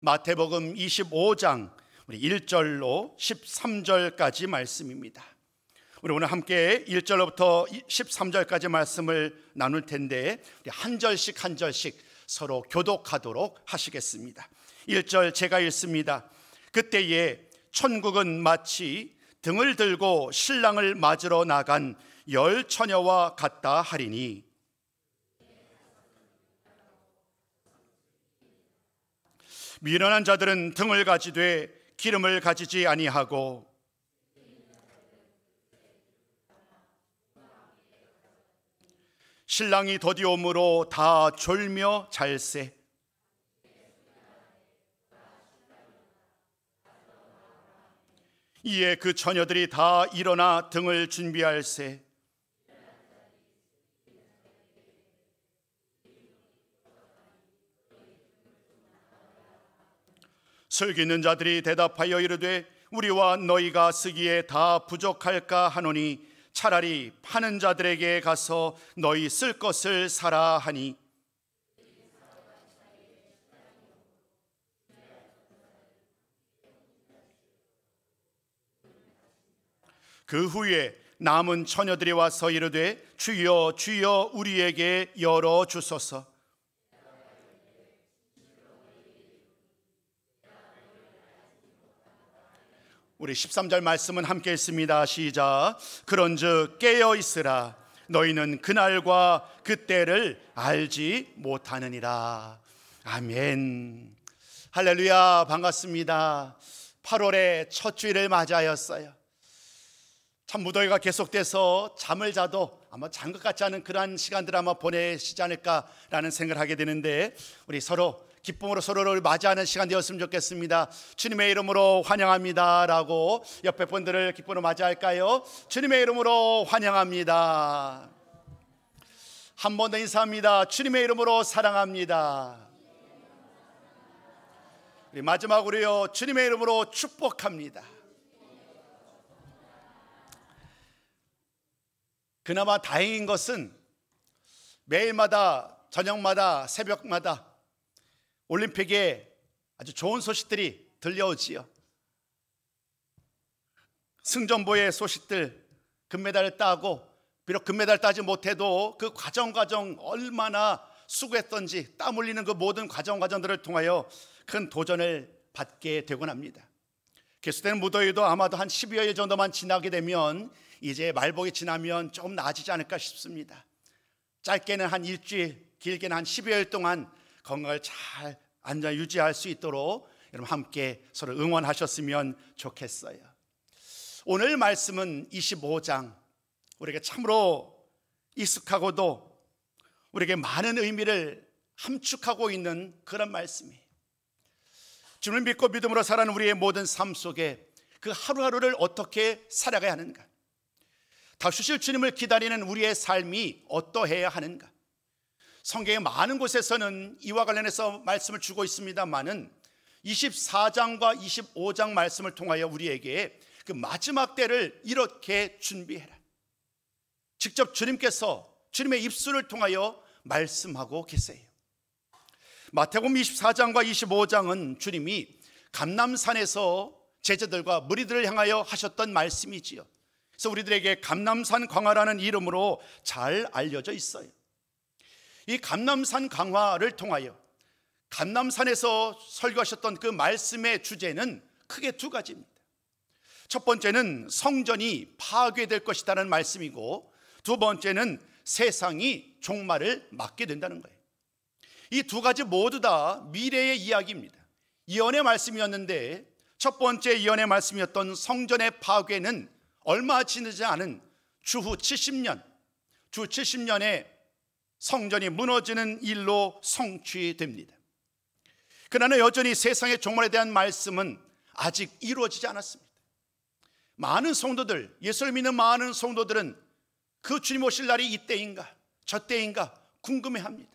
마태복음 25장 우리 1절로 13절까지 말씀입니다. 우리 오늘 함께 1절로부터 13절까지 말씀을 나눌 텐데 한 절씩 한 절씩 서로 교독하도록 하시겠습니다. 1절 제가 읽습니다. 그때에 천국은 마치 등을 들고 신랑을 맞으러 나간 10 처녀와 같다 하리니 미련한 자들은 등을 가지되 기름을 가지지 아니하고 신랑이 더디옴으로 다 졸며 잘세. 이에 그 처녀들이 다 일어나 등을 준비할세. 슬기 있는 자들이 대답하여 이르되 우리와 너희가 쓰기에 다 부족할까 하노니 차라리 파는 자들에게 가서 너희 쓸 것을 사라 하니 그 후에 남은 처녀들이 와서 이르되 주여 주여 우리에게 열어 주소서. 우리 13절 말씀은 함께 읽습니다. 시작. 그런즉 깨어 있으라. 너희는 그날과 그때를 알지 못하느니라. 아멘. 할렐루야. 반갑습니다. 8월의 첫 주일을 맞이하였어요. 참 무더위가 계속돼서 잠을 자도 아마 잔 것 같지 않은 그러한 시간들을 아마 보내시지 않을까라는 생각을 하게 되는데 우리 서로 기쁨으로 서로를 맞이하는 시간 되었으면 좋겠습니다. 주님의 이름으로 환영합니다 라고 옆에 분들을 기쁨으로 맞이할까요? 주님의 이름으로 환영합니다. 한 번 더 인사합니다. 주님의 이름으로 사랑합니다. 우리 마지막으로요, 주님의 이름으로 축복합니다. 그나마 다행인 것은 매일마다 저녁마다 새벽마다 올림픽에 아주 좋은 소식들이 들려오지요. 승전보의 소식들, 금메달을 따고 비록 금메달 따지 못해도 그 과정 얼마나 수고했던지 땀 흘리는 그 모든 과정들을 통하여 큰 도전을 받게 되곤 합니다. 계속되는 무더위도 아마도 한 12여일 정도만 지나게 되면 이제 말복이 지나면 조금 나아지지 않을까 싶습니다. 짧게는 한 일주일, 길게는 한 12여일 동안 건강을 잘 안전 유지할 수 있도록 여러분 함께 서로 응원하셨으면 좋겠어요. 오늘 말씀은 25장, 우리에게 참으로 익숙하고도 우리에게 많은 의미를 함축하고 있는 그런 말씀이에요. 주님을 믿고 믿음으로 살아가는 우리의 모든 삶 속에 그 하루하루를 어떻게 살아가야 하는가, 다주실 주님을 기다리는 우리의 삶이 어떠해야 하는가. 성경의 많은 곳에서는 이와 관련해서 말씀을 주고 있습니다만은 24장과 25장 말씀을 통하여 우리에게 그 마지막 때를 이렇게 준비해라, 직접 주님께서 주님의 입술을 통하여 말씀하고 계세요. 마태복음 24장과 25장은 주님이 감람산에서 제자들과 무리들을 향하여 하셨던 말씀이지요. 그래서 우리들에게 감람산 광화라는 이름으로 잘 알려져 있어요. 이 감람산 강화를 통하여 감람산에서 설교하셨던 그 말씀의 주제는 크게 두 가지입니다. 첫 번째는 성전이 파괴될 것이라는 말씀이고, 두 번째는 세상이 종말을 맞게 된다는 거예요. 이 두 가지 모두 다 미래의 이야기입니다. 예언의 말씀이었는데 첫 번째 예언의 말씀이었던 성전의 파괴는 얼마 지나지 않은 주후 70년에 성전이 무너지는 일로 성취됩니다. 그러나 여전히 세상의 종말에 대한 말씀은 아직 이루어지지 않았습니다. 많은 성도들, 예수를 믿는 많은 성도들은 그 주님 오실 날이 이때인가 저때인가 궁금해합니다.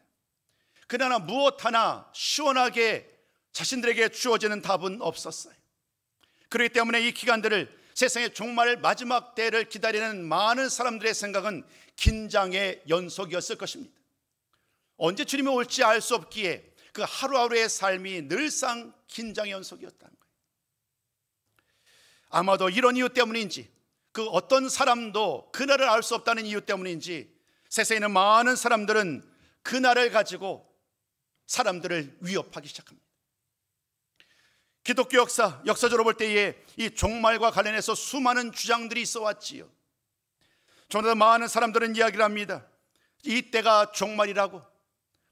그러나 무엇 하나 시원하게 자신들에게 주어지는 답은 없었어요. 그렇기 때문에 이 기간들을, 세상의 종말 마지막 때를 기다리는 많은 사람들의 생각은 긴장의 연속이었을 것입니다. 언제 주님이 올지 알 수 없기에 그 하루하루의 삶이 늘상 긴장의 연속이었다는 거예요. 아마도 이런 이유 때문인지, 그 어떤 사람도 그날을 알 수 없다는 이유 때문인지 세상에 있는 많은 사람들은 그날을 가지고 사람들을 위협하기 시작합니다. 기독교 역사적으로 볼 때에 이 종말과 관련해서 수많은 주장들이 있어 왔지요. 저보다 많은 사람들은 이야기를 합니다. 이 때가 종말이라고.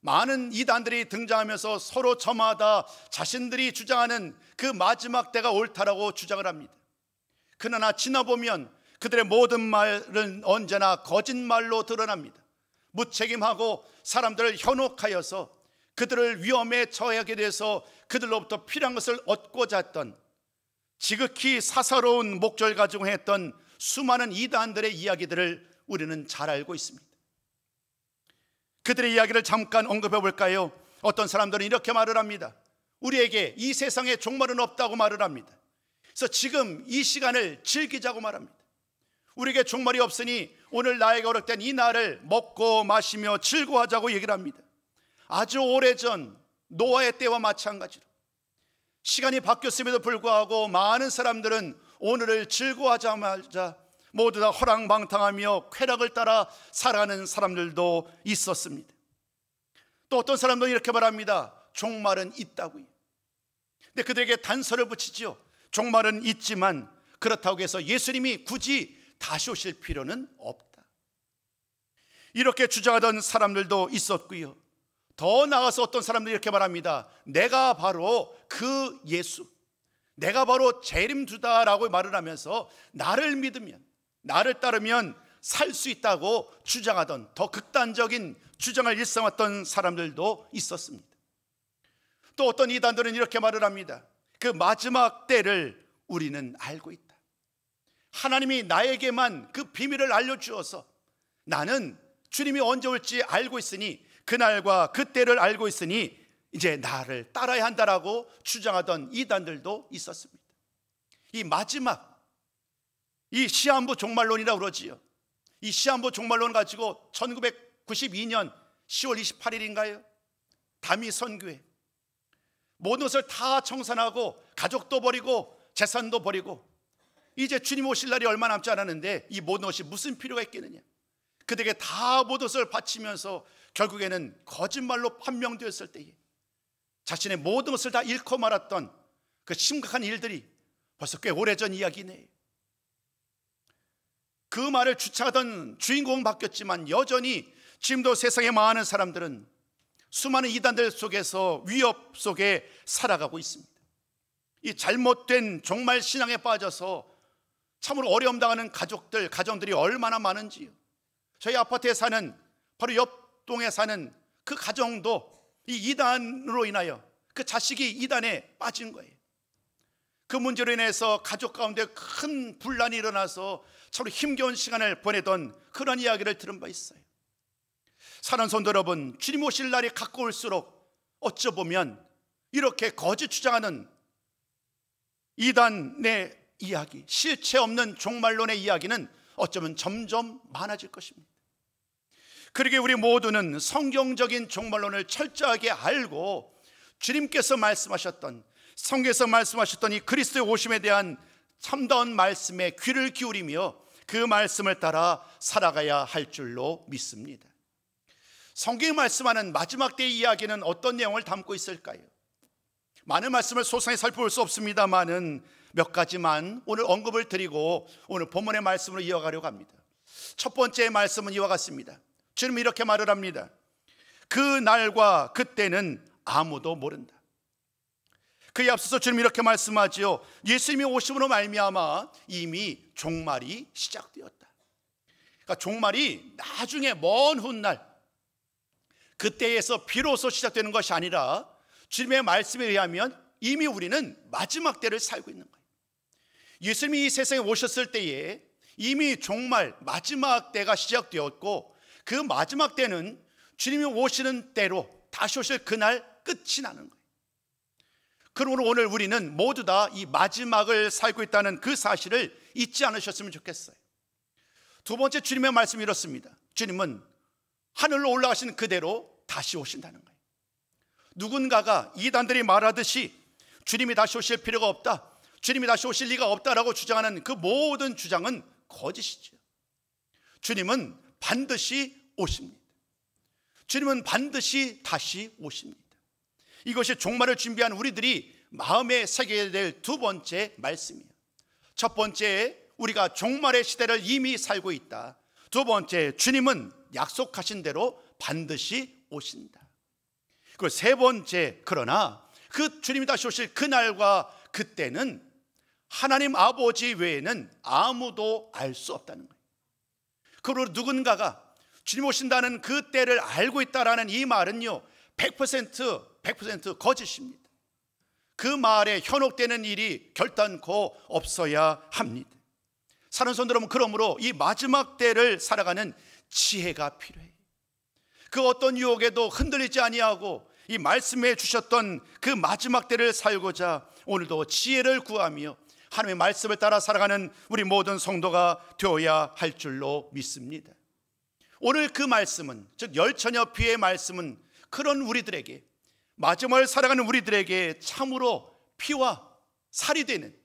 많은 이단들이 등장하면서 서로 저마다 자신들이 주장하는 그 마지막 때가 옳다라고 주장을 합니다. 그러나 지나보면 그들의 모든 말은 언제나 거짓말로 드러납니다. 무책임하고 사람들을 현혹하여서 그들을 위험에 처하게 돼서 그들로부터 필요한 것을 얻고자 했던, 지극히 사사로운 목적을 가지고 했던 수많은 이단들의 이야기들을 우리는 잘 알고 있습니다. 그들의 이야기를 잠깐 언급해 볼까요? 어떤 사람들은 이렇게 말을 합니다. 우리에게 이 세상에 종말은 없다고 말을 합니다. 그래서 지금 이 시간을 즐기자고 말합니다. 우리에게 종말이 없으니 오늘 나에게 허락된 이 날을 먹고 마시며 즐거워하자고 얘기를 합니다. 아주 오래전 노아의 때와 마찬가지로 시간이 바뀌었음에도 불구하고 많은 사람들은 오늘을 즐거워하자마자 모두 다 허랑방탕하며 쾌락을 따라 살아가는 사람들도 있었습니다. 또 어떤 사람들은 이렇게 말합니다. 종말은 있다고요. 근데 그들에게 단서를 붙이죠. 종말은 있지만 그렇다고 해서 예수님이 굳이 다시 오실 필요는 없다. 이렇게 주장하던 사람들도 있었고요. 더 나아가서 어떤 사람들이 이렇게 말합니다. 내가 바로 그 예수, 내가 바로 재림주다라고 말을 하면서 나를 믿으면, 나를 따르면 살 수 있다고 주장하던, 더 극단적인 주장을 일삼았던 사람들도 있었습니다. 또 어떤 이단들은 이렇게 말을 합니다. 그 마지막 때를 우리는 알고 있다. 하나님이 나에게만 그 비밀을 알려주어서 나는 주님이 언제 올지 알고 있으니, 그날과 그때를 알고 있으니 이제 나를 따라야 한다라고 주장하던 이단들도 있었습니다. 이 마지막, 이 시한부 종말론이라고 그러지요. 이 시한부 종말론 가지고 1992년 10월 28일인가요? 담이 선교회 모든 것을 다 청산하고 가족도 버리고 재산도 버리고 이제 주님 오실 날이 얼마 남지 않았는데 이 모든 것이 무슨 필요가 있겠느냐. 그들에게 다 모든 것을 바치면서 결국에는 거짓말로 판명되었을 때에 자신의 모든 것을 다 잃고 말았던 그 심각한 일들이 벌써 꽤 오래전 이야기네요. 그 말을 주창하던 주인공은 바뀌었지만 여전히 지금도 세상의 많은 사람들은 수많은 이단들 속에서 위협 속에 살아가고 있습니다. 이 잘못된 종말 신앙에 빠져서 참으로 어려움 당하는 가정들이 얼마나 많은지요. 저희 아파트에 사는, 바로 옆 동에 사는 그 가정도 이 이단으로 인하여 그 자식이 이단에 빠진 거예요. 그 문제로 인해서 가족 가운데 큰 분란이 일어나서 참으로 힘겨운 시간을 보내던 그런 이야기를 들은 바 있어요. 사랑하는 성도 여러분, 주님 오실 날이 가까울수록 어쩌보면 이렇게 거짓 주장하는 이단의 이야기, 실체 없는 종말론의 이야기는 어쩌면 점점 많아질 것입니다. 그러기에 우리 모두는 성경적인 종말론을 철저하게 알고 주님께서 말씀하셨던, 성경에서 말씀하셨던 이 그리스도의 오심에 대한 참다운 말씀에 귀를 기울이며 그 말씀을 따라 살아가야 할 줄로 믿습니다. 성경이 말씀하는 마지막 때의 이야기는 어떤 내용을 담고 있을까요? 많은 말씀을 소상히 살펴볼 수 없습니다만은 몇 가지만 오늘 언급을 드리고 오늘 본문의 말씀으로 이어가려고 합니다. 첫 번째 말씀은 이와 같습니다. 주님은 이렇게 말을 합니다. 그 날과 그때는 아무도 모른다. 그에 앞서서 주님이 이렇게 말씀하지요. 예수님이 오심으로 말미암아 이미 종말이 시작되었다. 그러니까 종말이 나중에 먼 훗날 그때에서 비로소 시작되는 것이 아니라 주님의 말씀에 의하면 이미 우리는 마지막 때를 살고 있는 거예요. 예수님이 이 세상에 오셨을 때에 이미 종말 마지막 때가 시작되었고 그 마지막 때는 주님이 오시는 때로 다시 오실 그날 끝이 나는 거예요. 그러므로 오늘 우리는 모두 다 이 마지막을 살고 있다는 그 사실을 잊지 않으셨으면 좋겠어요. 두 번째, 주님의 말씀이 이렇습니다. 주님은 하늘로 올라가신 그대로 다시 오신다는 거예요. 누군가가 이단들이 말하듯이 주님이 다시 오실 필요가 없다, 주님이 다시 오실 리가 없다라고 주장하는 그 모든 주장은 거짓이죠. 주님은 반드시 오십니다. 주님은 반드시 다시 오십니다. 이것이 종말을 준비한 우리들이 마음에 새겨야 될 두 번째 말씀이에요. 첫 번째, 우리가 종말의 시대를 이미 살고 있다. 두 번째, 주님은 약속하신 대로 반드시 오신다. 그리고 세 번째, 그러나 그 주님이 다시 오실 그날과 그때는 하나님 아버지 외에는 아무도 알 수 없다는 거예요. 그리고 누군가가 주님 오신다는 그 때를 알고 있다라는 이 말은요, 100% 거짓입니다. 그 말에 현혹되는 일이 결단코 없어야 합니다. 사는 손들은 그러므로 이 마지막 때를 살아가는 지혜가 필요해요. 그 어떤 유혹에도 흔들리지 아니하고 이 말씀해 주셨던 그 마지막 때를 살고자 오늘도 지혜를 구하며 하나님의 말씀을 따라 살아가는 우리 모든 성도가 되어야 할 줄로 믿습니다. 오늘 그 말씀은, 즉 열처녀 비유의 말씀은 그런 우리들에게, 마지막을 살아가는 우리들에게 참으로 피와 살이 되는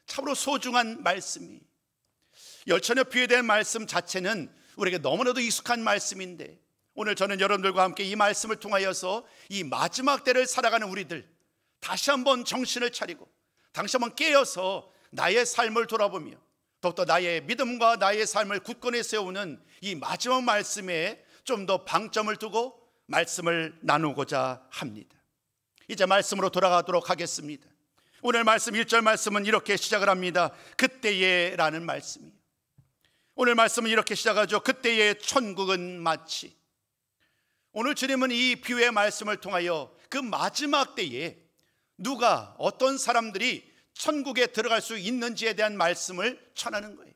참으로 소중한 말씀이, 열처녀 비유에 대한 말씀 자체는 우리에게 너무나도 익숙한 말씀인데, 오늘 저는 여러분들과 함께 이 말씀을 통하여서 이 마지막 때를 살아가는 우리들 다시 한번 정신을 차리고 다시 한번 깨어서 나의 삶을 돌아보며 더욱더 나의 믿음과 나의 삶을 굳건히 세우는 이 마지막 말씀에 좀 더 방점을 두고 말씀을 나누고자 합니다. 이제 말씀으로 돌아가도록 하겠습니다. 오늘 말씀 1절 말씀은 이렇게 시작을 합니다. 그때에 라는 말씀이에요. 오늘 말씀은 이렇게 시작하죠. 그때에 천국은 마치. 오늘 주님은 이 비유의 말씀을 통하여 그 마지막 때에 누가, 어떤 사람들이 천국에 들어갈 수 있는지에 대한 말씀을 전하는 거예요.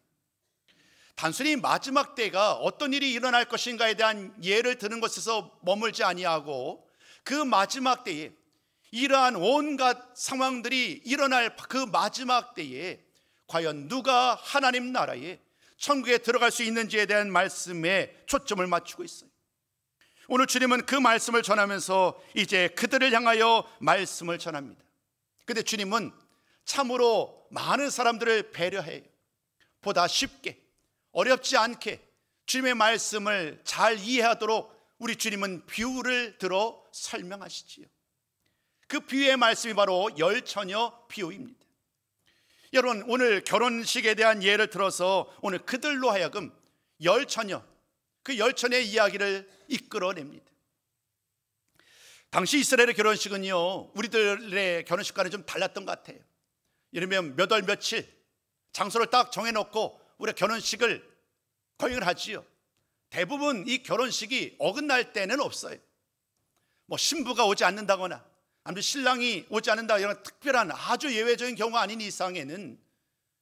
단순히 마지막 때가 어떤 일이 일어날 것인가에 대한 예를 드는 것에서 머물지 아니하고 그 마지막 때에 이러한 온갖 상황들이 일어날 그 마지막 때에 과연 누가 하나님 나라에 천국에 들어갈 수 있는지에 대한 말씀에 초점을 맞추고 있어요. 오늘 주님은 그 말씀을 전하면서 이제 그들을 향하여 말씀을 전합니다. 근데 주님은 참으로 많은 사람들을 배려해요. 보다 쉽게, 어렵지 않게 주님의 말씀을 잘 이해하도록 우리 주님은 비유를 들어 설명하시지요. 그 비유의 말씀이 바로 열처녀 비유입니다. 여러분, 오늘 결혼식에 대한 예를 들어서 오늘 그들로 하여금 열처녀, 그 열처녀의 이야기를 이끌어냅니다. 당시 이스라엘의 결혼식은요, 우리들의 결혼식과는 좀 달랐던 것 같아요. 예를 들면 몇 월 며칠 장소를 딱 정해놓고 우리가 결혼식을 거행을 하지요. 대부분 이 결혼식이 어긋날 때는 없어요. 뭐 신부가 오지 않는다거나 아니면 신랑이 오지 않는다, 이런 특별한 아주 예외적인 경우가 아닌 이상에는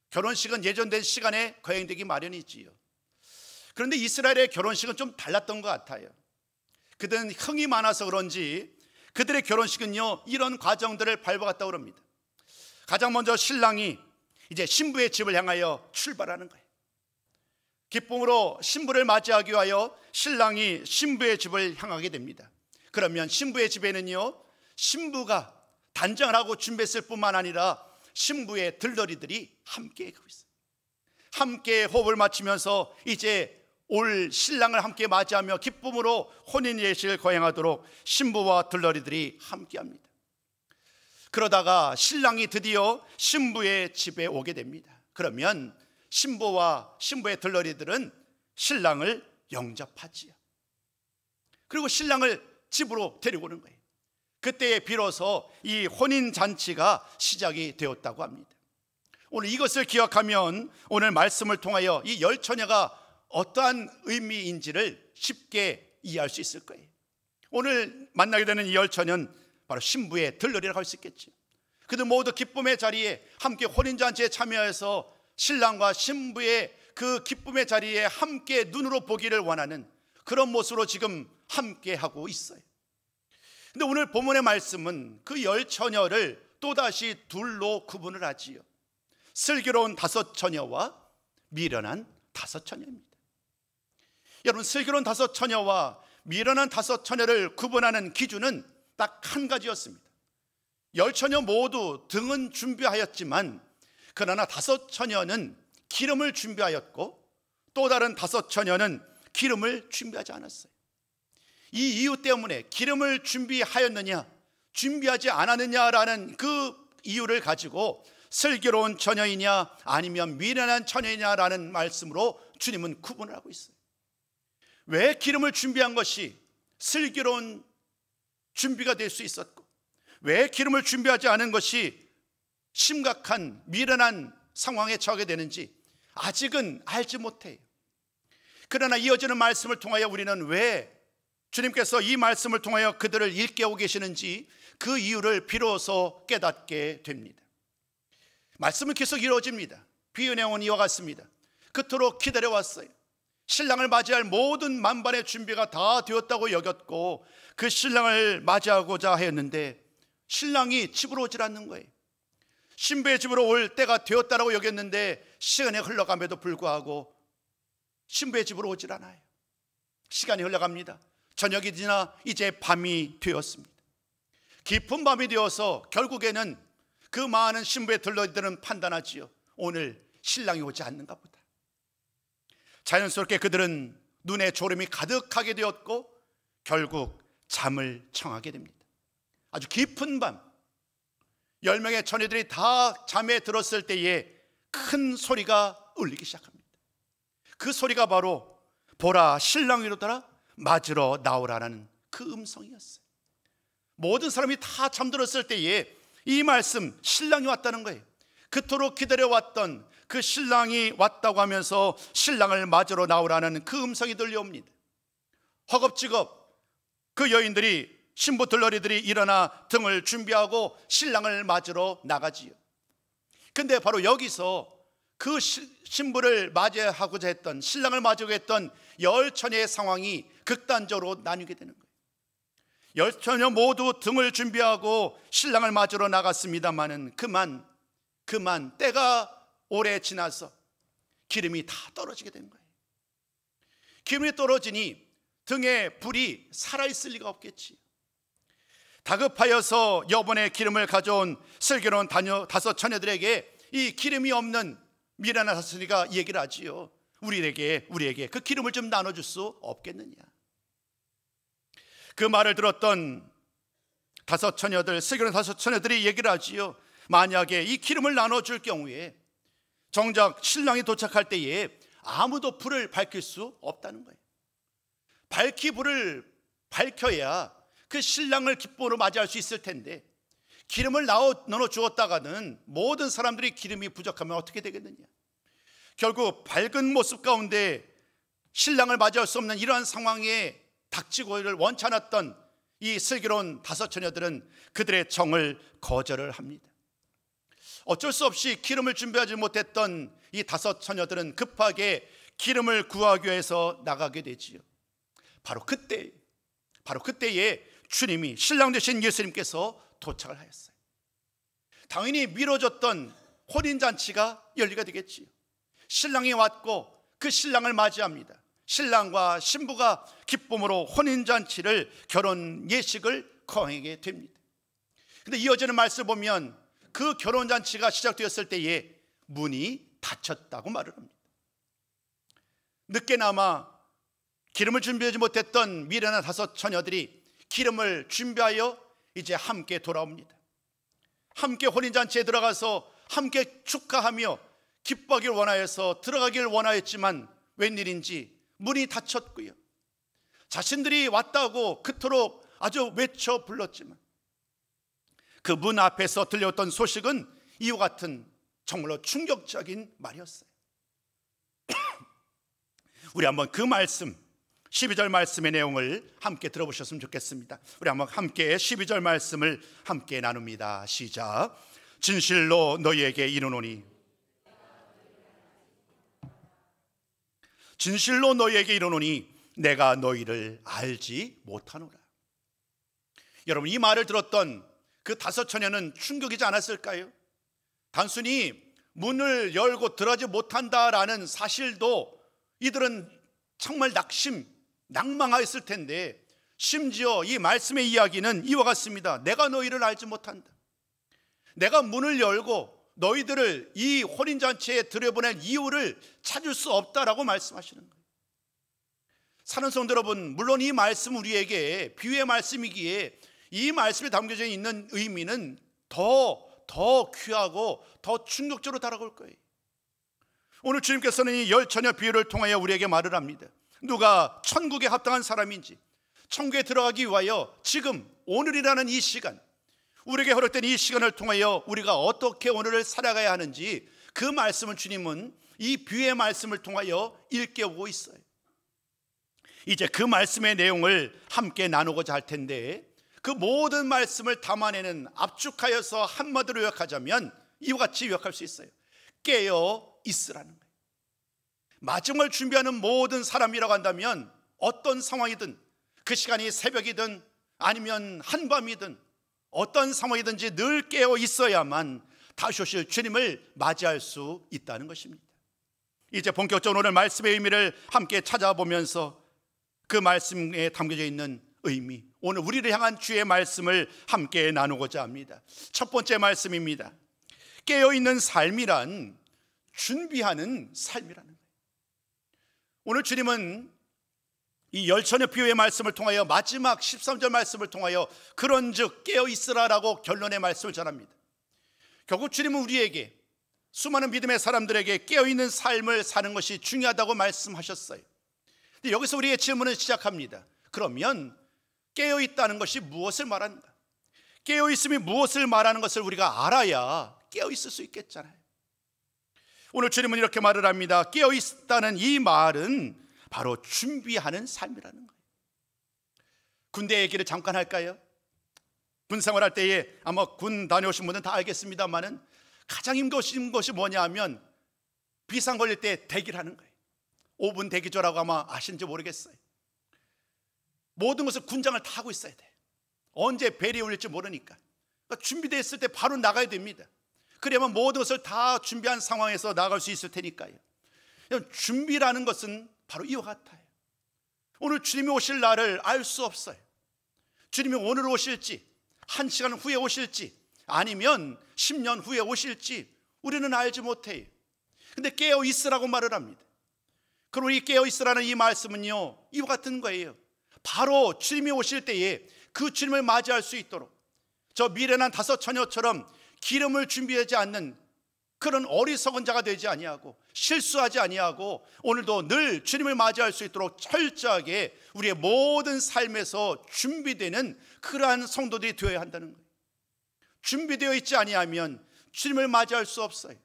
결혼식은 예정된 시간에 거행되기 마련이지요. 그런데 이스라엘의 결혼식은 좀 달랐던 것 같아요. 그들은 흥이 많아서 그런지 그들의 결혼식은요, 이런 과정들을 밟아갔다고 합니다. 가장 먼저 신랑이 이제 신부의 집을 향하여 출발하는 거예요. 기쁨으로 신부를 맞이하기 위하여 신랑이 신부의 집을 향하게 됩니다. 그러면 신부의 집에는요, 신부가 단장을 하고 준비했을 뿐만 아니라 신부의 들러리들이 함께 가고 있어요. 함께 호흡을 맞추면서 이제 올 신랑을 함께 맞이하며 기쁨으로 혼인 예식을 거행하도록 신부와 들러리들이 함께합니다. 그러다가 신랑이 드디어 신부의 집에 오게 됩니다. 그러면 신부와 신부의 들러리들은 신랑을 영접하지요. 그리고 신랑을 집으로 데리고 오는 거예요. 그때에 비로소 이 혼인잔치가 시작이 되었다고 합니다. 오늘 이것을 기억하면 오늘 말씀을 통하여 이 열처녀가 어떠한 의미인지를 쉽게 이해할 수 있을 거예요. 오늘 만나게 되는 이 열처녀는 바로 신부의 들러리라고 할 수 있겠죠. 그들 모두 기쁨의 자리에 함께 혼인잔치에 참여해서 신랑과 신부의 그 기쁨의 자리에 함께 눈으로 보기를 원하는 그런 모습으로 지금 함께 하고 있어요. 근데 오늘 본문의 말씀은 그 열처녀를 또다시 둘로 구분을 하지요. 슬기로운 5처녀와 미련한 5처녀입니다. 여러분, 슬기로운 5처녀와 미련한 5처녀를 구분하는 기준은 딱 한 가지였습니다. 10처녀 모두 등은 준비하였지만 그러나 5처녀는 기름을 준비하였고 또 다른 5처녀는 기름을 준비하지 않았어요. 이 이유 때문에 기름을 준비하였느냐 준비하지 않았느냐라는 그 이유를 가지고 슬기로운 처녀이냐 아니면 미련한 처녀이냐라는 말씀으로 주님은 구분을 하고 있어요. 왜 기름을 준비한 것이 슬기로운 준비가 될 수 있었고 왜 기름을 준비하지 않은 것이 심각한 미련한 상황에 처하게 되는지 아직은 알지 못해요. 그러나 이어지는 말씀을 통하여 우리는 왜 주님께서 이 말씀을 통하여 그들을 일깨우고 계시는지 그 이유를 비로소 깨닫게 됩니다. 말씀은 계속 이루어집니다. 비유의 내용은 이와 같습니다. 그토록 기다려왔어요. 신랑을 맞이할 모든 만반의 준비가 다 되었다고 여겼고 그 신랑을 맞이하고자 하였는데 신랑이 집으로 오질 않는 거예요. 신부의 집으로 올 때가 되었다고 여겼는데 시간이 흘러감에도 불구하고 신부의 집으로 오질 않아요. 시간이 흘러갑니다. 저녁이 지나 이제 밤이 되었습니다. 깊은 밤이 되어서 결국에는 그 많은 신부의 들러리들은 판단하지요. 오늘 신랑이 오지 않는가 보다. 자연스럽게 그들은 눈에 졸음이 가득하게 되었고 결국 잠을 청하게 됩니다. 아주 깊은 밤 10명의 처녀들이 다 잠에 들었을 때에 큰 소리가 울리기 시작합니다. 그 소리가 바로 보라 신랑이 이르더라 맞으러 나오라는 그 음성이었어요. 모든 사람이 다 잠들었을 때에 이 말씀 신랑이 왔다는 거예요. 그토록 기다려왔던 그 신랑이 왔다고 하면서 신랑을 맞으러 나오라는 그 음성이 들려옵니다. 허겁지겁 그 여인들이 신부 들러리들이 일어나 등을 준비하고 신랑을 맞으러 나가지요. 근데 바로 여기서 그 신부를 맞이하고자 했던 신랑을 맞이하고자 했던 10처녀의 상황이 극단적으로 나뉘게 되는 거예요. 10처녀 모두 등을 준비하고 신랑을 맞으러 나갔습니다마는 그만 때가 오래 지나서 기름이 다 떨어지게 된 거예요. 기름이 떨어지니 등에 불이 살아있을 리가 없겠지. 다급하여서 여번에 기름을 가져온 슬기로운 5처녀들에게 이 기름이 없는 미련한 사슬이가 얘기를 하지요. 우리에게 그 기름을 좀 나눠줄 수 없겠느냐. 그 말을 들었던 5처녀들, 슬기로운 5처녀들이 얘기를 하지요. 만약에 이 기름을 나눠줄 경우에 정작 신랑이 도착할 때에 아무도 불을 밝힐 수 없다는 거예요. 불을 밝혀야 그 신랑을 기쁨으로 맞이할 수 있을 텐데 기름을 나눠 주었다가는 모든 사람들이 기름이 부족하면 어떻게 되겠느냐. 결국 밝은 모습 가운데 신랑을 맞이할 수 없는 이러한 상황에 닥치고를 원치 않았던 이 슬기로운 5처녀들은 그들의 정을 거절을 합니다. 어쩔 수 없이 기름을 준비하지 못했던 이 5처녀들은 급하게 기름을 구하기 위해서 나가게 되지요. 바로 그때에 주님이 신랑 되신 예수님께서 도착을 하였어요. 당연히 미뤄졌던 혼인잔치가 열리게 되겠지요. 신랑이 왔고 그 신랑을 맞이합니다. 신랑과 신부가 기쁨으로 혼인잔치를 결혼 예식을 거행하게 됩니다. 그런데 이어지는 말씀을 보면 그 결혼잔치가 시작되었을 때에 문이 닫혔다고 말을 합니다. 늦게나마 기름을 준비하지 못했던 미련한 5처녀들이 기름을 준비하여 이제 함께 돌아옵니다. 함께 혼인잔치에 들어가서 함께 축하하며 기뻐하길 원하여서 들어가길 원하였지만 웬일인지 문이 닫혔고요. 자신들이 왔다고 그토록 아주 외쳐 불렀지만 그 문 앞에서 들려왔던 소식은 이와 같은 정말로 충격적인 말이었어요. 우리 한번 그 말씀 12절 말씀의 내용을 함께 들어보셨으면 좋겠습니다. 우리 한번 함께 12절 말씀을 함께 나눕니다. 시작. 진실로 너희에게 이르노니 진실로 너희에게 이르노니 내가 너희를 알지 못하노라. 여러분 이 말을 들었던 그 5처녀는 충격이지 않았을까요? 단순히 문을 열고 들어가지 못한다라는 사실도 이들은 정말 낭망하였을 텐데 심지어 이 말씀의 이야기는 이와 같습니다. 내가 너희를 알지 못한다. 내가 문을 열고 너희들을 이 혼인잔치에 들여보낼 이유를 찾을 수 없다라고 말씀하시는 거예요. 사는 성도 여러분, 물론 이 말씀 우리에게 비유의 말씀이기에 이 말씀에 담겨져 있는 의미는 더 귀하고 더 충격적으로 다가올 거예요. 오늘 주님께서는 이 열 처녀 비유를 통하여 우리에게 말을 합니다. 누가 천국에 합당한 사람인지, 천국에 들어가기 위하여 지금 오늘이라는 이 시간, 우리에게 허락된 이 시간을 통하여 우리가 어떻게 오늘을 살아가야 하는지 그 말씀을 주님은 이 비유의 말씀을 통하여 일깨우고 있어요. 이제 그 말씀의 내용을 함께 나누고자 할 텐데, 그 모든 말씀을 담아내는 압축하여서 한마디로 요약하자면 이와 같이 요약할 수 있어요. 깨어 있으라는 거예요. 마지막을 준비하는 모든 사람이라고 한다면 어떤 상황이든, 그 시간이 새벽이든 아니면 한밤이든 어떤 상황이든지 늘 깨어 있어야만 다시 오실 주님을 맞이할 수 있다는 것입니다. 이제 본격적으로 오늘 말씀의 의미를 함께 찾아보면서 그 말씀에 담겨져 있는 의미, 오늘 우리를 향한 주의 말씀을 함께 나누고자 합니다. 첫 번째 말씀입니다. 깨어있는 삶이란 준비하는 삶이라는 거예요. 오늘 주님은 이 열 처녀 비유의 말씀을 통하여 마지막 13절 말씀을 통하여 그런즉 깨어있으라라고 결론의 말씀을 전합니다. 결국 주님은 우리에게, 수많은 믿음의 사람들에게 깨어있는 삶을 사는 것이 중요하다고 말씀하셨어요. 근데 여기서 우리의 질문을 시작합니다. 그러면 깨어있다는 것이 무엇을 말하는가? 깨어있음이 무엇을 말하는 것을 우리가 알아야 깨어있을 수 있겠잖아요. 오늘 주님은 이렇게 말을 합니다. 깨어있다는 이 말은 바로 준비하는 삶이라는 거예요. 군대 얘기를 잠깐 할까요? 군 생활할 때에 아마 군 다녀오신 분들은 다 알겠습니다만은 가장 힘든 것이 뭐냐 하면 비상 걸릴 때 대기를 하는 거예요. 5분 대기조라고 아마 아시는지 모르겠어요. 모든 것을 군장을 다 하고 있어야 돼. 언제 벨이 울릴지 모르니까. 그러니까 준비되어 있을 때 바로 나가야 됩니다. 그래야만 모든 것을 다 준비한 상황에서 나갈 수 있을 테니까요. 준비라는 것은 바로 이와 같아요. 오늘 주님이 오실 날을 알 수 없어요. 주님이 오늘 오실지, 1시간 후에 오실지, 아니면 10년 후에 오실지 우리는 알지 못해요. 근데 깨어 있으라고 말을 합니다. 그리고 이 깨어 있으라는 이 말씀은요, 이와 같은 거예요. 바로 주님이 오실 때에 그 주님을 맞이할 수 있도록 저 미련한 5 처녀처럼 기름을 준비하지 않는 그런 어리석은 자가 되지 아니하고 실수하지 아니하고 오늘도 늘 주님을 맞이할 수 있도록 철저하게 우리의 모든 삶에서 준비되는 그러한 성도들이 되어야 한다는 거예요. 준비되어 있지 아니하면 주님을 맞이할 수 없어요.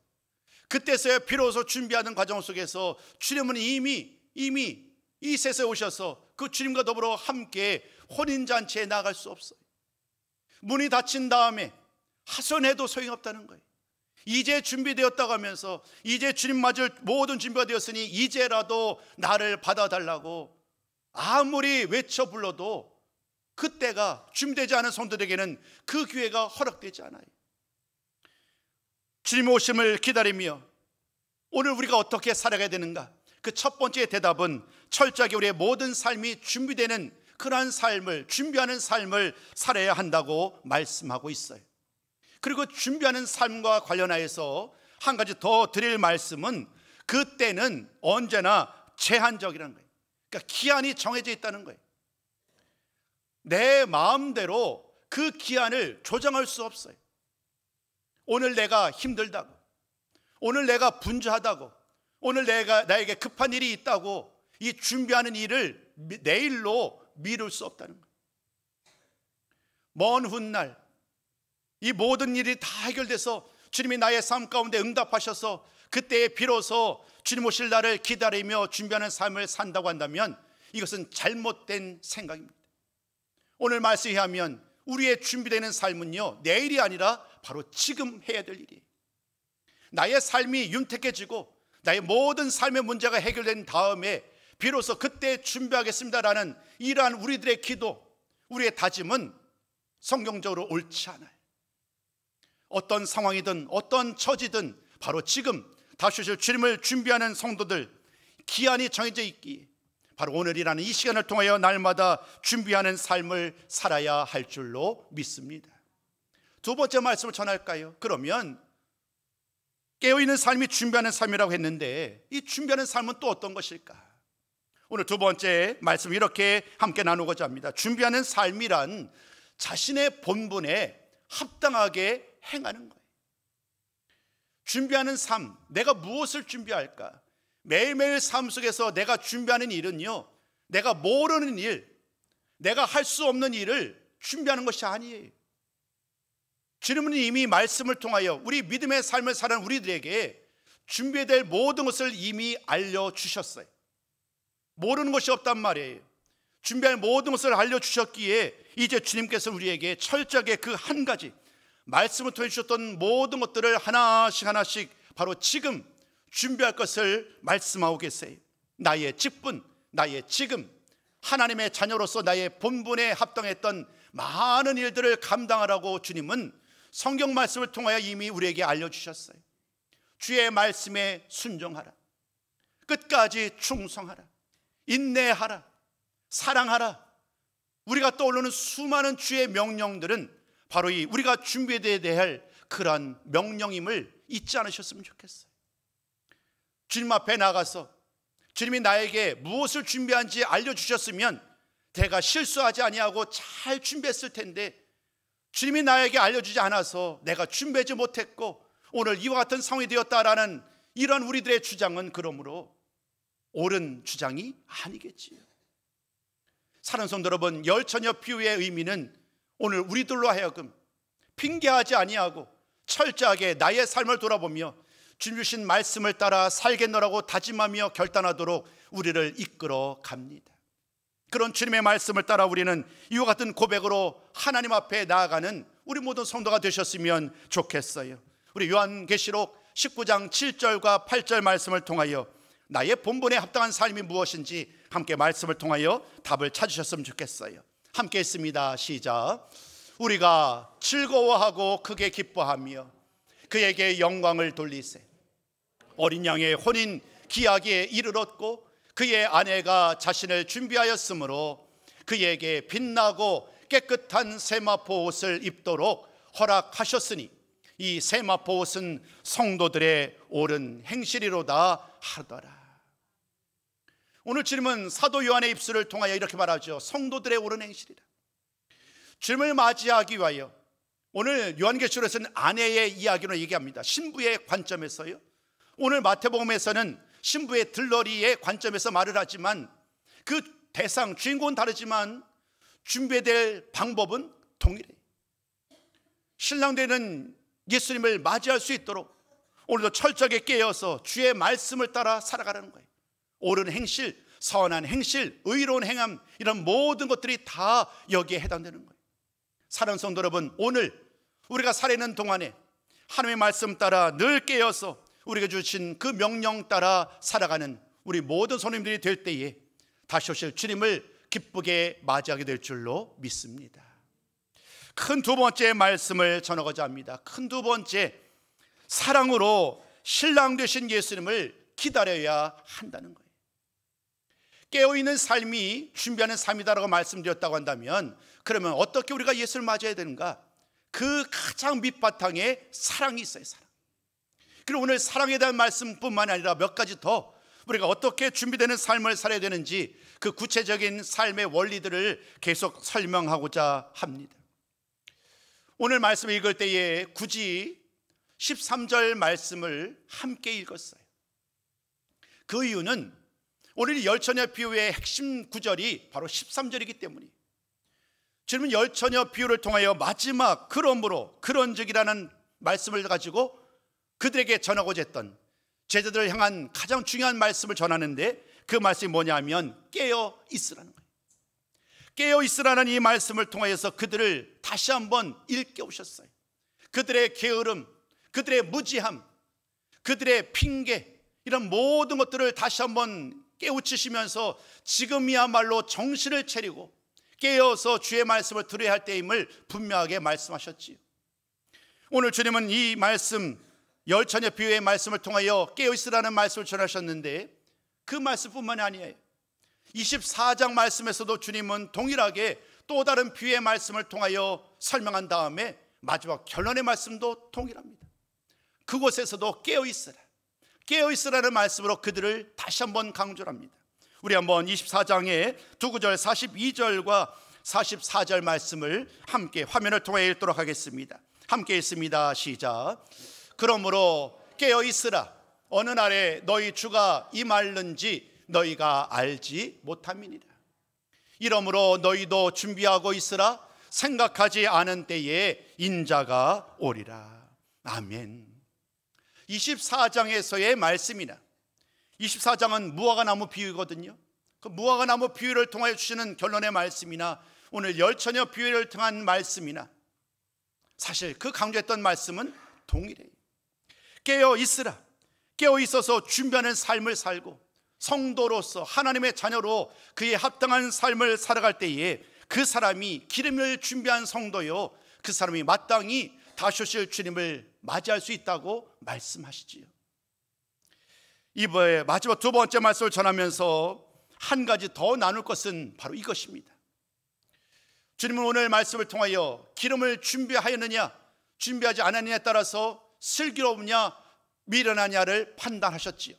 그때서야 비로소 준비하는 과정 속에서 주님은 이미 이 세상에 오셔서 그 주님과 더불어 함께 혼인잔치에 나갈 수 없어요. 문이 닫힌 다음에 하선해도 소용없다는 거예요. 이제 준비되었다고 하면서 이제 주님 맞을 모든 준비가 되었으니 이제라도 나를 받아달라고 아무리 외쳐 불러도 그때가 준비되지 않은 성도들에게는 그 기회가 허락되지 않아요. 주님 오심을 기다리며 오늘 우리가 어떻게 살아가야 되는가? 그 첫 번째 대답은 철저하게 우리의 모든 삶이 준비되는 그러한 삶을, 준비하는 삶을 살아야 한다고 말씀하고 있어요. 그리고 준비하는 삶과 관련하여서 한 가지 더 드릴 말씀은 그때는 언제나 제한적이라는 거예요. 그러니까 기한이 정해져 있다는 거예요. 내 마음대로 그 기한을 조정할 수 없어요. 오늘 내가 힘들다고, 오늘 내가 분주하다고, 오늘 나에게 급한 일이 있다고 이 준비하는 일을 내일로 미룰 수 없다는 거예요. 먼 훗날 이 모든 일이 다 해결돼서 주님이 나의 삶 가운데 응답하셔서 그때에 비로소 주님 오실 날을 기다리며 준비하는 삶을 산다고 한다면 이것은 잘못된 생각입니다. 오늘 말씀에 의하면 우리의 준비되는 삶은요, 내일이 아니라 바로 지금 해야 될 일이에요. 나의 삶이 윤택해지고 나의 모든 삶의 문제가 해결된 다음에 비로소 그때 준비하겠습니다라는 이러한 우리들의 기도, 우리의 다짐은 성경적으로 옳지 않아요. 어떤 상황이든 어떤 처지든 바로 지금 다시 오실 주님을 준비하는 성도들, 기한이 정해져 있기에 바로 오늘이라는 이 시간을 통하여 날마다 준비하는 삶을 살아야 할 줄로 믿습니다. 두 번째 말씀을 전할까요? 그러면 깨어있는 삶이 준비하는 삶이라고 했는데 이 준비하는 삶은 또 어떤 것일까? 오늘 두 번째 말씀 이렇게 함께 나누고자 합니다. 준비하는 삶이란 자신의 본분에 합당하게 행하는 거예요. 준비하는 삶, 내가 무엇을 준비할까? 매일매일 삶 속에서 내가 준비하는 일은요, 내가 모르는 일, 내가 할 수 없는 일을 준비하는 것이 아니에요. 주님은 이미 말씀을 통하여 우리 믿음의 삶을 사는 우리들에게 준비해야 될 모든 것을 이미 알려주셨어요. 모르는 것이 없단 말이에요. 준비할 모든 것을 알려주셨기에 이제 주님께서 우리에게 철저하게 그 한 가지 말씀을 통해 주셨던 모든 것들을 하나씩 바로 지금 준비할 것을 말씀하고 계세요. 나의 직분, 나의 지금, 하나님의 자녀로서 나의 본분에 합당했던 많은 일들을 감당하라고 주님은 성경 말씀을 통하여 이미 우리에게 알려주셨어요. 주의 말씀에 순종하라, 끝까지 충성하라, 인내하라, 사랑하라. 우리가 떠오르는 수많은 주의 명령들은 바로 이 우리가 준비해야 할 그러한 명령임을 잊지 않으셨으면 좋겠어요. 주님 앞에 나가서 주님이 나에게 무엇을 준비한지 알려주셨으면 내가 실수하지 아니하고 잘 준비했을 텐데 주님이 나에게 알려주지 않아서 내가 준비하지 못했고 오늘 이와 같은 상황이 되었다라는 이런 우리들의 주장은 그러므로 옳은 주장이 아니겠지요. 사랑하는 성도 여러분, 열처녀 비유의 의미는 오늘 우리들로 하여금 핑계하지 아니하고 철저하게 나의 삶을 돌아보며 주님 주신 말씀을 따라 살겠노라고 다짐하며 결단하도록 우리를 이끌어 갑니다. 그런 주님의 말씀을 따라 우리는 이와 같은 고백으로 하나님 앞에 나아가는 우리 모든 성도가 되셨으면 좋겠어요. 우리 요한계시록 19장 7절과 8절 말씀을 통하여 나의 본분에 합당한 삶이 무엇인지 함께 말씀을 통하여 답을 찾으셨으면 좋겠어요. 함께 했습니다. 시작. 우리가 즐거워하고 크게 기뻐하며 그에게 영광을 돌리세. 어린 양의 혼인 기약에 이르렀고 그의 아내가 자신을 준비하였으므로 그에게 빛나고 깨끗한 세마포 옷을 입도록 허락하셨으니 이 세마포 옷은 성도들의 옳은 행실이로다 하더라. 오늘 주님은 사도 요한의 입술을 통하여 이렇게 말하죠. 성도들의 옳은 행실이다. 주님을 맞이하기 위하여 오늘 요한계시록에서는 아내의 이야기로 얘기합니다. 신부의 관점에서요. 오늘 마태복음에서는 신부의 들러리의 관점에서 말을 하지만 그 대상, 주인공은 다르지만 준비해야 될 방법은 동일해요. 신랑되는 예수님을 맞이할 수 있도록 오늘도 철저하게 깨어서 주의 말씀을 따라 살아가라는 거예요. 옳은 행실, 선한 행실, 의로운 행함, 이런 모든 것들이 다 여기에 해당되는 거예요. 사랑하는 성도 여러분, 오늘 우리가 살아있는 동안에 하나님의 말씀 따라 늘 깨어서 우리가 주신 그 명령 따라 살아가는 우리 모든 성도님들이 될 때에 다시 오실 주님을 기쁘게 맞이하게 될 줄로 믿습니다. 큰 두 번째 말씀을 전하고자 합니다. 큰 두 번째, 사랑으로 신랑 되신 예수님을 기다려야 한다는 거예요. 깨어있는 삶이 준비하는 삶이다라고 말씀드렸다고 한다면 그러면 어떻게 우리가 예수를 맞아야 되는가? 그 가장 밑바탕에 사랑이 있어요. 사랑. 그리고 오늘 사랑에 대한 말씀뿐만 아니라 몇 가지 더 우리가 어떻게 준비되는 삶을 살아야 되는지 그 구체적인 삶의 원리들을 계속 설명하고자 합니다. 오늘 말씀 읽을 때에 굳이 13절 말씀을 함께 읽었어요. 그 이유는 오늘 열처녀 비유의 핵심 구절이 바로 13절이기 때문이에요. 주님은 열처녀 비유를 통하여 마지막 그러므로 그런즉이라는 말씀을 가지고 그들에게 전하고자 했던 제자들을 향한 가장 중요한 말씀을 전하는데 그 말씀이 뭐냐 하면 깨어 있으라는 거예요. 깨어 있으라는 이 말씀을 통하여서 그들을 다시 한번 일깨우셨어요. 그들의 게으름, 그들의 무지함, 그들의 핑계, 이런 모든 것들을 다시 한번 깨우치시면서 지금이야말로 정신을 차리고 깨어서 주의 말씀을 들어야 할 때임을 분명하게 말씀하셨지요. 오늘 주님은 이 말씀, 열처녀 비유의 말씀을 통하여 깨어있으라는 말씀을 전하셨는데 그 말씀뿐만이 아니에요. 24장 말씀에서도 주님은 동일하게 또 다른 비유의 말씀을 통하여 설명한 다음에 마지막 결론의 말씀도 동일합니다. 그곳에서도 깨어있으라, 깨어있으라는 말씀으로 그들을 다시 한번 강조합니다. 우리 한번 24장의 두 구절 42절과 44절 말씀을 함께 화면을 통해 읽도록 하겠습니다. 함께 읽습니다. 시작. 그러므로 깨어있으라. 어느 날에 너희 주가 임할는지 너희가 알지 못함이니라. 이러므로 너희도 준비하고 있으라. 생각하지 않은 때에 인자가 오리라. 아멘. 24장에서의 말씀이나 24장은 무화과나무 비유거든요. 그 무화과나무 비유를 통하여 주시는 결론의 말씀이나 오늘 열처녀 비유를 통한 말씀이나 사실 그 강조했던 말씀은 동일해요. 깨어 있으라. 깨어 있어서 준비하는 삶을 살고 성도로서 하나님의 자녀로 그에 합당한 삶을 살아갈 때에 그 사람이 기름을 준비한 성도요, 그 사람이 마땅히 다시 오실 주님을 맞이할 수 있다고 말씀하시지요. 이번에 마지막 두 번째 말씀을 전하면서 한 가지 더 나눌 것은 바로 이것입니다. 주님은 오늘 말씀을 통하여 기름을 준비하였느냐 준비하지 않았느냐에 따라서 슬기롭냐 미련하냐를 판단하셨지요.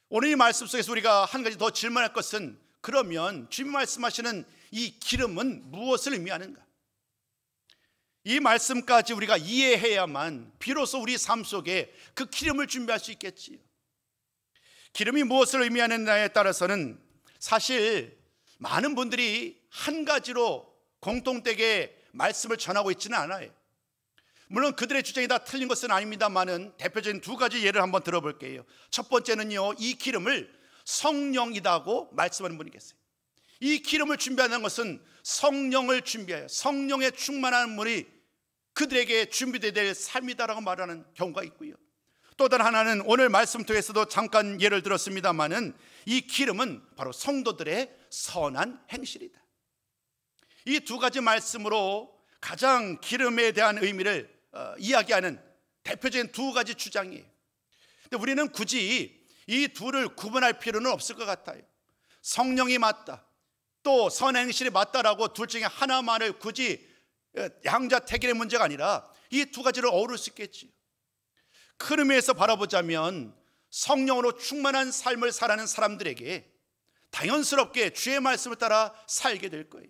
오늘 이 말씀 속에서 우리가 한 가지 더 질문할 것은, 그러면 주님 말씀하시는 이 기름은 무엇을 의미하는가? 이 말씀까지 우리가 이해해야만 비로소 우리 삶 속에 그 기름을 준비할 수 있겠지요. 기름이 무엇을 의미하느냐에 따라서는 사실 많은 분들이 한 가지로 공통되게 말씀을 전하고 있지는 않아요. 물론 그들의 주장이 다 틀린 것은 아닙니다만은 대표적인 두 가지 예를 한번 들어볼게요. 첫 번째는요, 이 기름을 성령이라고 말씀하는 분이 계세요. 이 기름을 준비하는 것은 성령을 준비하여 성령의 충만한 분이 그들에게 준비되어야 될 삶이다라고 말하는 경우가 있고요. 또 다른 하나는 오늘 말씀 통해서도 잠깐 예를 들었습니다마는 이 기름은 바로 성도들의 선한 행실이다. 이 두 가지 말씀으로 가장 기름에 대한 의미를 이야기하는 대표적인 두 가지 주장이에요. 근데 우리는 굳이 이 둘을 구분할 필요는 없을 것 같아요. 성령이 맞다, 또 선행실이 맞다라고 둘 중에 하나만을 굳이 양자택일의 문제가 아니라 이 두 가지를 어우를 수 있겠지요. 큰 의미에서 바라보자면 성령으로 충만한 삶을 살아가는 사람들에게 당연스럽게 주의 말씀을 따라 살게 될 거예요.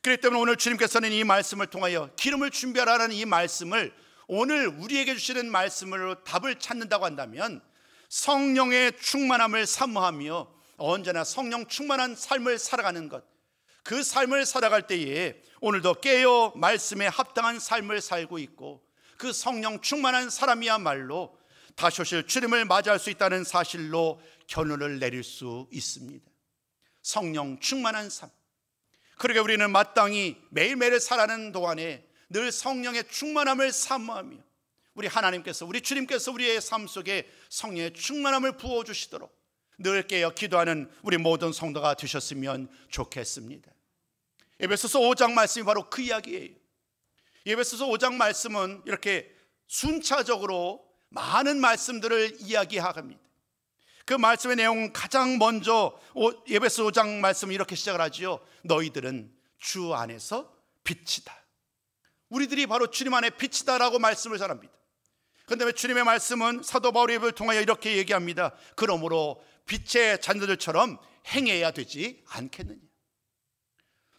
그렇기 때문에 오늘 주님께서는 이 말씀을 통하여 기름을 준비하라는 이 말씀을 오늘 우리에게 주시는 말씀으로 답을 찾는다고 한다면 성령의 충만함을 사모하며 언제나 성령 충만한 삶을 살아가는 것, 그 삶을 살아갈 때에 오늘도 깨어 말씀에 합당한 삶을 살고 있고 그 성령 충만한 사람이야말로 다시 오실 주님을 맞이할 수 있다는 사실로 결론을 내릴 수 있습니다. 성령 충만한 삶, 그러게 우리는 마땅히 매일매일 살아가는 동안에 늘 성령의 충만함을 사모하며 우리 하나님께서, 우리 주님께서 우리의 삶 속에 성령의 충만함을 부어주시도록 늘 깨어 기도하는 우리 모든 성도가 되셨으면 좋겠습니다. 에베소서 5장 말씀이 바로 그 이야기예요. 에베소서 5장 말씀은 이렇게 순차적으로 많은 말씀들을 이야기합니다. 그 말씀의 내용은 가장 먼저 에베소 5장 말씀을 이렇게 시작을 하지요. 너희들은 주 안에서 빛이다. 우리들이 바로 주님 안에 빛이다라고 말씀을 전합니다. 그런데 주님의 말씀은 사도 바울의 입을 통하여 이렇게 얘기합니다. 그러므로 빛의 자녀들처럼 행해야 되지 않겠느냐.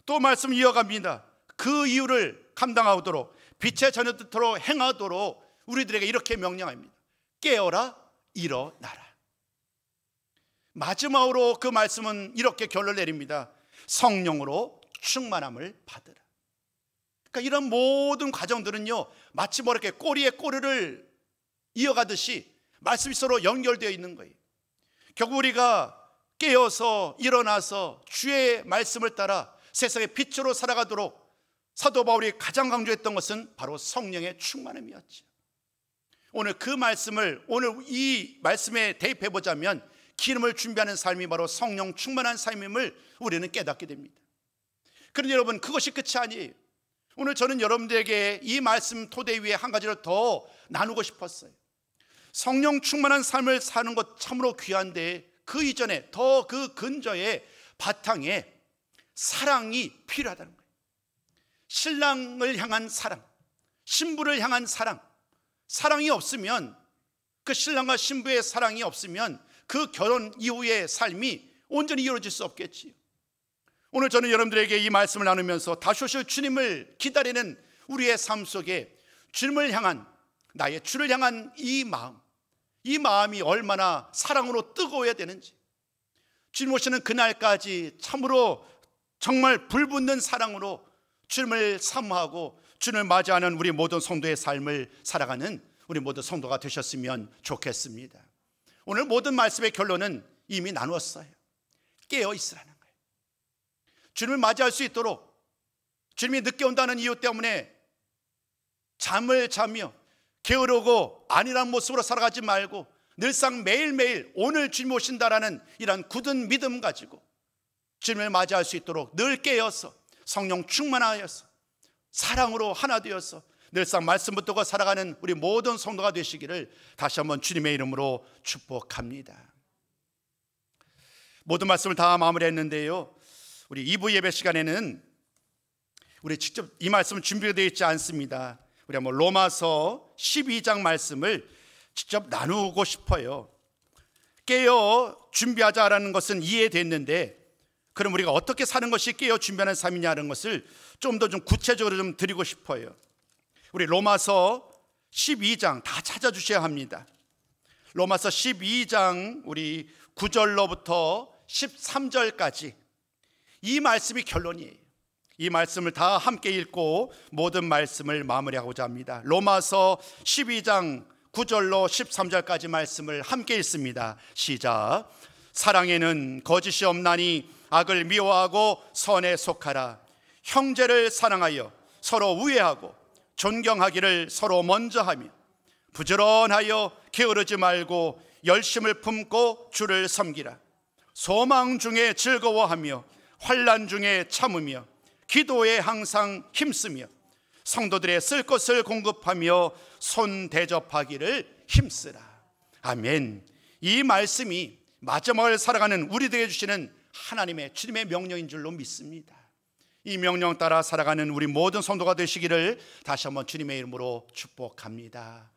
또 말씀 이어갑니다. 그 이유를 감당하도록 빛의 자녀들처럼 행하도록 우리들에게 이렇게 명령합니다. 깨어라, 일어나라. 마지막으로 그 말씀은 이렇게 결론을 내립니다. 성령으로 충만함을 받으라. 그러니까 이런 모든 과정들은요, 마치 뭐 이렇게 꼬리에 꼬리를 이어가듯이 말씀이 서로 연결되어 있는 거예요. 결국 우리가 깨어서 일어나서 주의 말씀을 따라 세상의 빛으로 살아가도록 사도 바울이 가장 강조했던 것은 바로 성령의 충만함이었죠. 오늘 그 말씀을, 오늘 이 말씀에 대입해 보자면 기름을 준비하는 삶이 바로 성령 충만한 삶임을 우리는 깨닫게 됩니다. 그런데 여러분, 그것이 끝이 아니에요. 오늘 저는 여러분들에게 이 말씀 토대 위에 한 가지를 더 나누고 싶었어요. 성령 충만한 삶을 사는 것 참으로 귀한데 그 이전에 더 그 근저에 바탕에 사랑이 필요하다는 거예요. 신랑을 향한 사랑, 신부를 향한 사랑. 사랑이 없으면, 그 신랑과 신부의 사랑이 없으면 그 결혼 이후의 삶이 온전히 이루어질 수 없겠지요. 오늘 저는 여러분들에게 이 말씀을 나누면서 다시 오실 주님을 기다리는 우리의 삶 속에 주님을 향한, 나의 주를 향한 이 마음이 얼마나 사랑으로 뜨거워야 되는지, 주님 오시는 그날까지 참으로 정말 불붙는 사랑으로 주님을 사모하고 주님을 맞이하는 우리 모든 성도의 삶을 살아가는 우리 모든 성도가 되셨으면 좋겠습니다. 오늘 모든 말씀의 결론은 이미 나누었어요. 깨어 있으라는 거예요. 주님을 맞이할 수 있도록, 주님이 늦게 온다는 이유 때문에 잠을 자며 게으르고 안일한 모습으로 살아가지 말고 늘상 매일매일 오늘 주님 오신다라는 이런 굳은 믿음 가지고 주님을 맞이할 수 있도록 늘 깨어서 성령 충만하여서 사랑으로 하나 되어서 늘상 말씀 붙들고 살아가는 우리 모든 성도가 되시기를 다시 한번 주님의 이름으로 축복합니다. 모든 말씀을 다 마무리했는데요, 우리 2부 예배 시간에는 우리 직접 이 말씀은 준비가 되어 있지 않습니다. 우리 한번 로마서 12장 말씀을 직접 나누고 싶어요. 깨어 준비하자라는 것은 이해됐는데, 그럼 우리가 어떻게 사는 것이 깨어 준비하는 삶이냐는 것을 좀 더 구체적으로 좀 드리고 싶어요. 우리 로마서 12장 다 찾아주셔야 합니다. 로마서 12장 우리 9절로부터 13절까지 이 말씀이 결론이에요. 이 말씀을 다 함께 읽고 모든 말씀을 마무리하고자 합니다. 로마서 12장 9절로 13절까지 말씀을 함께 읽습니다. 시작. 사랑에는 거짓이 없나니 악을 미워하고 선에 속하라. 형제를 사랑하여 서로 우애하고 존경하기를 서로 먼저 하며 부지런하여 게으르지 말고 열심을 품고 주를 섬기라. 소망 중에 즐거워하며 환난 중에 참으며 기도에 항상 힘쓰며 성도들의 쓸 것을 공급하며 손 대접하기를 힘쓰라. 아멘. 이 말씀이 마지막을 살아가는 우리들에게 주시는 하나님의 주님의 명령인 줄로 믿습니다. 이 명령 따라 살아가는 우리 모든 성도가 되시기를 다시 한번 주님의 이름으로 축복합니다.